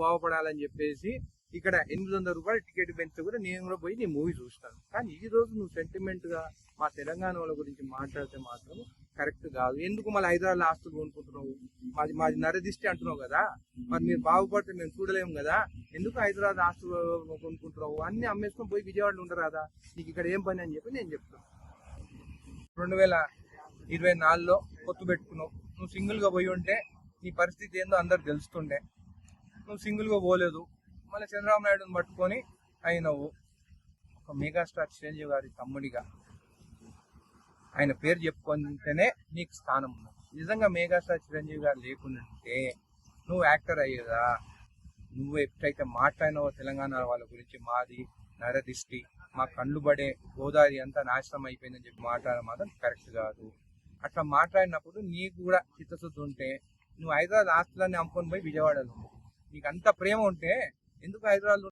బాగుపడాలని చెప్పేసి ఇక్కడ 800 రూపాయలు టికెట్ పెంచితే కూడా నేను కూడా పోయి నీ మూవీ చూస్తాను. కానీ ఈ రోజు నువ్వు సెంటిమెంట్ గా మా తెలంగాణ వాళ్ళ గురించి మాట్లాడితే మాత్రం కరెక్ట్ కాదు. ఎందుకు మళ్ళీ హైదరాబాద్ ఆస్తులు కొనుక్కుంటున్నావు? మాది నరదిష్టి అంటున్నావు కదా, మరి మీరు బాగుపడితే మేము చూడలేము కదా, ఎందుకు హైదరాబాద్ ఆస్తులు కొనుక్కుంటున్నావు? అన్ని అమ్మేసుకొని పోయి విజయవాడలో ఉండరు కదా, నీకు ఇక్కడ ఏం పని అని చెప్పి నేను చెప్తాను. 2024లో పొత్తు పెట్టుకున్నావు. నువ్వు సింగిల్ గా పోయి ఉంటే నీ పరిస్థితి ఏందో అందరు తెలుస్తుండే. నువ్వు సింగిల్ గా పోలేదు, మళ్ళీ చంద్రబాబు నాయుడుని పట్టుకొని అయినవు. ఒక మెగాస్టార్ చిరంజీవి గారి తమ్ముడిగా ఆయన పేరు చెప్పుకుంటేనే నీకు స్థానం ఉంది. నిజంగా మెగాస్టార్ చిరంజీవి గారు లేకుంటే నువ్వు యాక్టర్ అయ్యేదా? నువ్వు ఎప్పుడైతే మాట్లాడినావో తెలంగాణ వాళ్ళ గురించి, మాది నరదిష్టి, మా కళ్ళు పడే గోదావరి అంతా నాశనం అయిపోయిందని చెప్పి మాట్లాడడం మాత్రం కరెక్ట్ కాదు. అట్లా మాట్లాడినప్పుడు నీకు కూడా చిత్తశుద్ధి ఉంటే నువ్వు హైదరాబాద్ ఆస్తులన్నీ అమ్ముకొని పోయి విజయవాడలో నీకు అంత ప్రేమ ఉంటే ఎందుకు హైదరాబాద్